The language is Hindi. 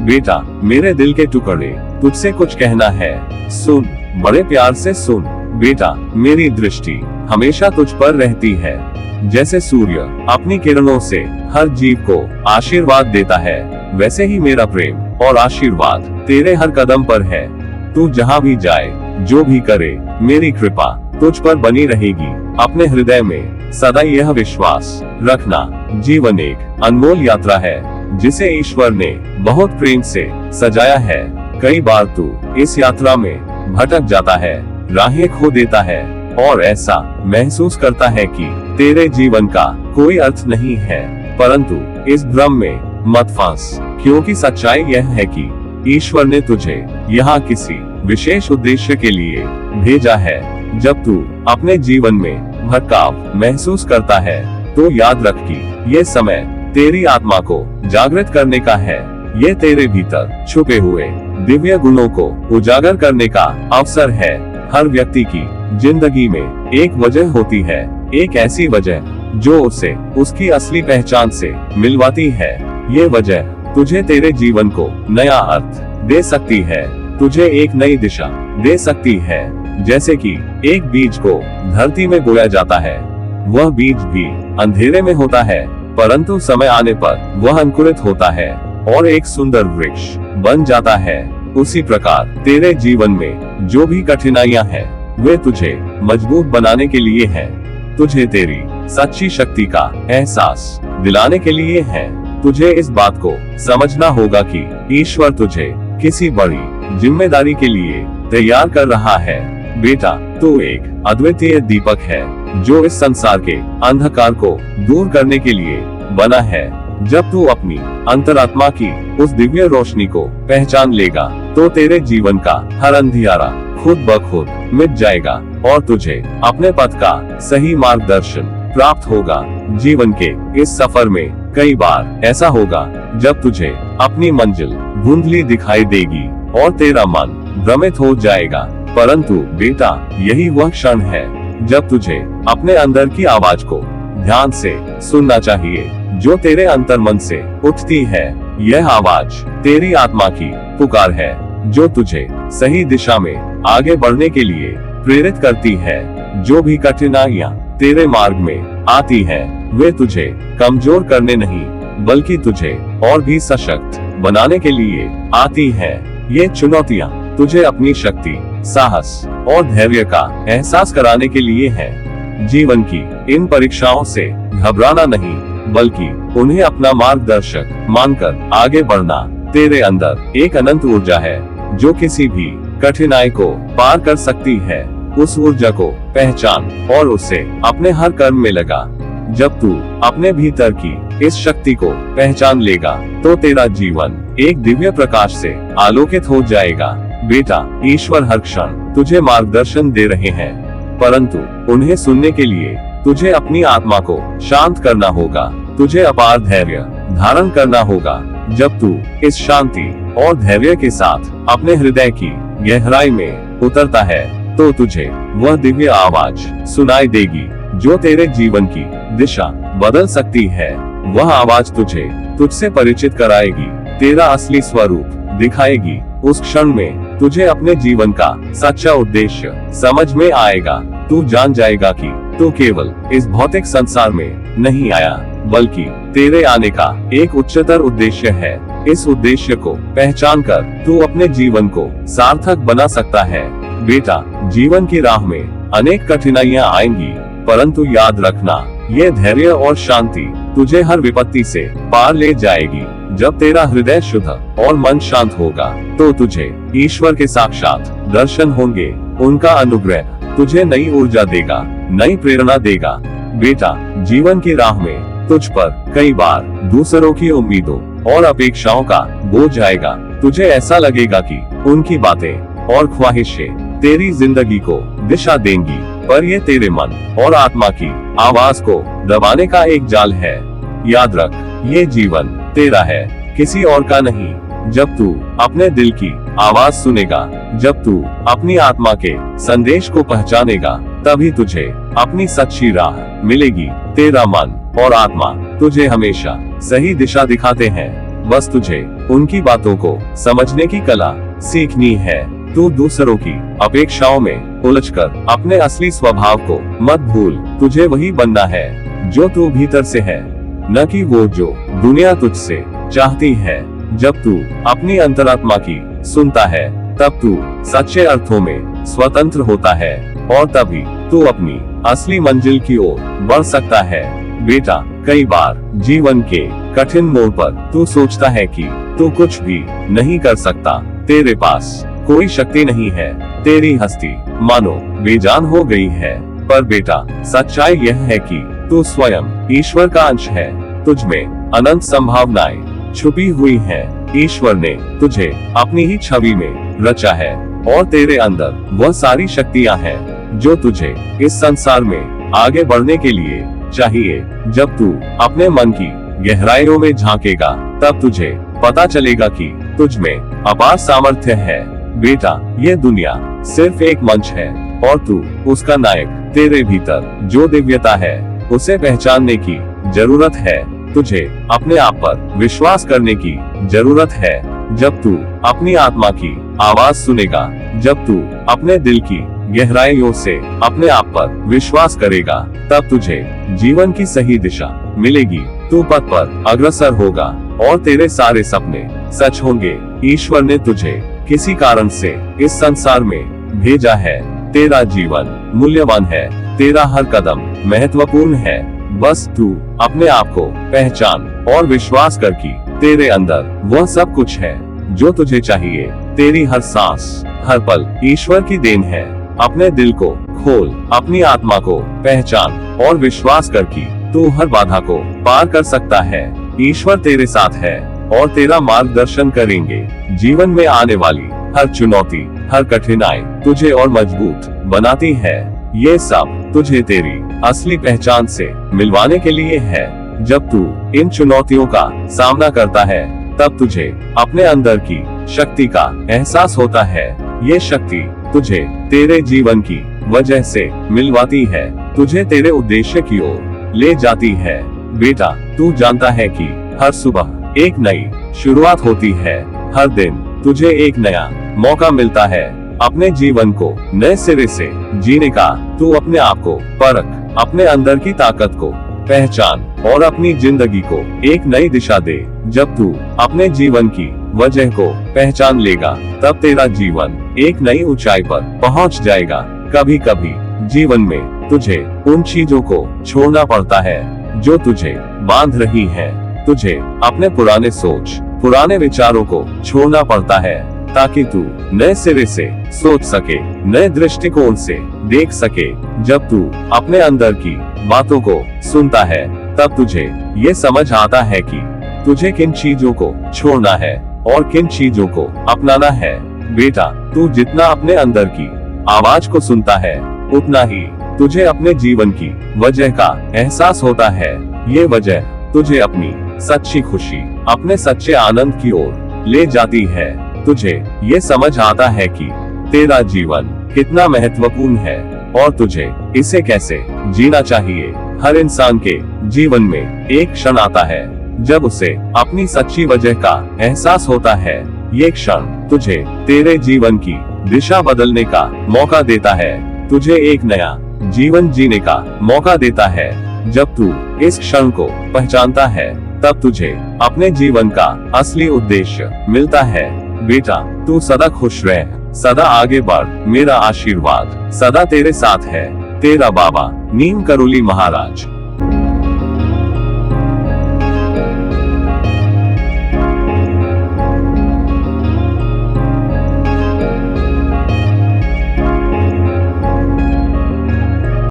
बेटा, मेरे दिल के टुकड़े, तुझसे कुछ कहना है, सुन, बड़े प्यार से सुन। बेटा, मेरी दृष्टि हमेशा तुझ पर रहती है। जैसे सूर्य अपनी किरणों से हर जीव को आशीर्वाद देता है, वैसे ही मेरा प्रेम और आशीर्वाद तेरे हर कदम पर है। तू जहाँ भी जाए, जो भी करे, मेरी कृपा तुझ पर बनी रहेगी। अपने हृदय में सदा यह विश्वास रखना, जीवन एक अनमोल यात्रा है, जिसे ईश्वर ने बहुत प्रेम से सजाया है। कई बार तू इस यात्रा में भटक जाता है, राहें खो देता है और ऐसा महसूस करता है कि तेरे जीवन का कोई अर्थ नहीं है। परंतु इस भ्रम में मत फंस, क्योंकि सच्चाई यह है कि ईश्वर ने तुझे यहाँ किसी विशेष उद्देश्य के लिए भेजा है। जब तू अपने जीवन में भटकाव महसूस करता है, तो याद रख कि ये समय तेरी आत्मा को जागृत करने का है। ये तेरे भीतर छुपे हुए दिव्य गुणों को उजागर करने का अवसर है। हर व्यक्ति की जिंदगी में एक वजह होती है, एक ऐसी वजह जो उसे उसकी असली पहचान से मिलवाती है। ये वजह तुझे तेरे जीवन को नया अर्थ दे सकती है, तुझे एक नई दिशा दे सकती है। जैसे कि एक बीज को धरती में बोया जाता है, वह बीज भी अंधेरे में होता है, परंतु समय आने पर वह अंकुरित होता है और एक सुंदर वृक्ष बन जाता है। उसी प्रकार तेरे जीवन में जो भी कठिनाइयां हैं, वे तुझे मजबूत बनाने के लिए हैं, तुझे तेरी सच्ची शक्ति का एहसास दिलाने के लिए हैं। तुझे इस बात को समझना होगा कि ईश्वर तुझे किसी बड़ी जिम्मेदारी के लिए तैयार कर रहा है। बेटा, तू एक अद्वितीय दीपक है, जो इस संसार के अंधकार को दूर करने के लिए बना है। जब तू अपनी अंतरात्मा की उस दिव्य रोशनी को पहचान लेगा, तो तेरे जीवन का हर अंधियारा खुद ब खुद मिट जाएगा और तुझे अपने पथ का सही मार्गदर्शन प्राप्त होगा। जीवन के इस सफर में कई बार ऐसा होगा जब तुझे अपनी मंजिल धुंधली दिखाई देगी और तेरा मन भ्रमित हो जाएगा। परंतु बेटा, यही वह क्षण है जब तुझे अपने अंदर की आवाज को ध्यान से सुनना चाहिए, जो तेरे अंतर मन से उठती है। यह आवाज तेरी आत्मा की पुकार है, जो तुझे सही दिशा में आगे बढ़ने के लिए प्रेरित करती है। जो भी कठिनाइयां तेरे मार्ग में आती है, वे तुझे कमजोर करने नहीं, बल्कि तुझे और भी सशक्त बनाने के लिए आती है। ये चुनौतियां तुझे अपनी शक्ति, साहस और धैर्य का एहसास कराने के लिए है। जीवन की इन परीक्षाओं से घबराना नहीं, बल्कि उन्हें अपना मार्गदर्शक मानकर आगे बढ़ना। तेरे अंदर एक अनंत ऊर्जा है, जो किसी भी कठिनाई को पार कर सकती है। उस ऊर्जा को पहचान और उसे अपने हर कर्म में लगा। जब तू अपने भीतर की इस शक्ति को पहचान लेगा, तो तेरा जीवन एक दिव्य प्रकाश से आलोकित हो जाएगा। बेटा, ईश्वर हर क्षण तुझे मार्गदर्शन दे रहे हैं, परंतु उन्हें सुनने के लिए तुझे अपनी आत्मा को शांत करना होगा। तुझे अपार धैर्य धारण करना होगा। जब तू इस शांति और धैर्य के साथ अपने हृदय की गहराई में उतरता है, तो तुझे वह दिव्य आवाज सुनाई देगी, जो तेरे जीवन की दिशा बदल सकती है। वह आवाज तुझे तुझसे परिचित कराएगी, तेरा असली स्वरूप दिखाएगी। उस क्षण में तुझे अपने जीवन का सच्चा उद्देश्य समझ में आएगा। तू जान जाएगा कि तू केवल इस भौतिक संसार में नहीं आया, बल्कि तेरे आने का एक उच्चतर उद्देश्य है। इस उद्देश्य को पहचान कर तू अपने जीवन को सार्थक बना सकता है। बेटा, जीवन की राह में अनेक कठिनाइयां आएंगी, परंतु याद रखना, ये धैर्य और शांति तुझे हर विपत्ति से पार ले जाएगी। जब तेरा हृदय शुद्ध और मन शांत होगा, तो तुझे ईश्वर के साक्षात दर्शन होंगे। उनका अनुग्रह तुझे नई ऊर्जा देगा, नई प्रेरणा देगा। बेटा, जीवन की राह में तुझ पर कई बार दूसरों की उम्मीदों और अपेक्षाओं का बोझ आएगा। तुझे ऐसा लगेगा कि उनकी बातें और ख्वाहिशें तेरी जिंदगी को दिशा देंगी, पर ये तेरे मन और आत्मा की आवाज को दबाने का एक जाल है। याद रख, ये जीवन तेरा है, किसी और का नहीं। जब तू अपने दिल की आवाज सुनेगा, जब तू अपनी आत्मा के संदेश को पहचानेगा, तभी तुझे अपनी सच्ची राह मिलेगी। तेरा मन और आत्मा तुझे हमेशा सही दिशा दिखाते हैं। बस तुझे उनकी बातों को समझने की कला सीखनी है। तू दूसरों की अपेक्षाओं में उलझकर अपने असली स्वभाव को मत भूल। तुझे वही बनना है जो तू भीतर से है, न कि वो जो दुनिया तुझसे चाहती है। जब तू अपनी अंतरात्मा की सुनता है तब तू सच्चे अर्थों में स्वतंत्र होता है और तभी तू अपनी असली मंजिल की ओर बढ़ सकता है। बेटा, कई बार जीवन के कठिन मोड़ पर तू सोचता है कि तू कुछ भी नहीं कर सकता, तेरे पास कोई शक्ति नहीं है, तेरी हस्ती मानो बेजान हो गई है। पर बेटा, सच्चाई यह है कि तू स्वयं ईश्वर का अंश है। तुझ में अनंत संभावनाएं छुपी हुई हैं। ईश्वर ने तुझे अपनी ही छवि में रचा है और तेरे अंदर वह सारी शक्तियां हैं जो तुझे इस संसार में आगे बढ़ने के लिए चाहिए। जब तू अपने मन की गहराइयों में झांकेगा तब तुझे पता चलेगा कि तुझ में अपार सामर्थ्य है। बेटा, ये दुनिया सिर्फ एक मंच है और तू उसका नायक। तेरे भीतर जो दिव्यता है उसे पहचानने की जरूरत है। तुझे अपने आप पर विश्वास करने की जरूरत है। जब तू अपनी आत्मा की आवाज सुनेगा, जब तू अपने दिल की गहराइयों से अपने आप पर विश्वास करेगा, तब तुझे जीवन की सही दिशा मिलेगी। तू पथ पर अग्रसर होगा और तेरे सारे सपने सच होंगे। ईश्वर ने तुझे किसी कारण से इस संसार में भेजा है। तेरा जीवन मूल्यवान है, तेरा हर कदम महत्वपूर्ण है। बस तू अपने आप को पहचान और विश्वास कर कि तेरे अंदर वह सब कुछ है जो तुझे चाहिए। तेरी हर सांस, हर पल ईश्वर की देन है। अपने दिल को खोल, अपनी आत्मा को पहचान और विश्वास कर कि तू हर बाधा को पार कर सकता है। ईश्वर तेरे साथ है और तेरा मार्गदर्शन करेंगे। जीवन में आने वाली हर चुनौती, हर कठिनाई तुझे और मजबूत बनाती है। ये सब तुझे तेरी असली पहचान से मिलवाने के लिए है। जब तू इन चुनौतियों का सामना करता है तब तुझे अपने अंदर की शक्ति का एहसास होता है। ये शक्ति तुझे तेरे जीवन की वजह से मिलवाती है, तुझे तेरे उद्देश्य की ओर ले जाती है। बेटा, तू जानता है कि हर सुबह एक नई शुरुआत होती है। हर दिन तुझे एक नया मौका मिलता है अपने जीवन को नए सिरे से जीने का। तू अपने आप को परख, अपने अंदर की ताकत को पहचान और अपनी जिंदगी को एक नई दिशा दे। जब तू अपने जीवन की वजह को पहचान लेगा तब तेरा जीवन एक नई ऊंचाई पर पहुंच जाएगा। कभी कभी जीवन में तुझे उन चीजों को छोड़ना पड़ता है जो तुझे बांध रही हैं। तुझे अपने पुराने सोच, पुराने विचारों को छोड़ना पड़ता है ताकि तू नए सिरे से सोच सके, नए दृष्टिकोण से देख सके। जब तू अपने अंदर की बातों को सुनता है तब तुझे ये समझ आता है कि तुझे किन चीजों को छोड़ना है और किन चीजों को अपनाना है। बेटा, तू जितना अपने अंदर की आवाज को सुनता है उतना ही तुझे अपने जीवन की वजह का एहसास होता है। ये वजह तुझे अपनी सच्ची खुशी, अपने सच्चे आनंद की ओर ले जाती है। तुझे ये समझ आता है कि तेरा जीवन कितना महत्वपूर्ण है और तुझे इसे कैसे जीना चाहिए। हर इंसान के जीवन में एक क्षण आता है जब उसे अपनी सच्ची वजह का एहसास होता है। ये क्षण तुझे तेरे जीवन की दिशा बदलने का मौका देता है, तुझे एक नया जीवन जीने का मौका देता है। जब तू इस क्षण को पहचानता है तब तुझे अपने जीवन का असली उद्देश्य मिलता है। बेटा, तू सदा खुश रह, सदा आगे बढ़। मेरा आशीर्वाद सदा तेरे साथ है। तेरा बाबा नीम करोली महाराज।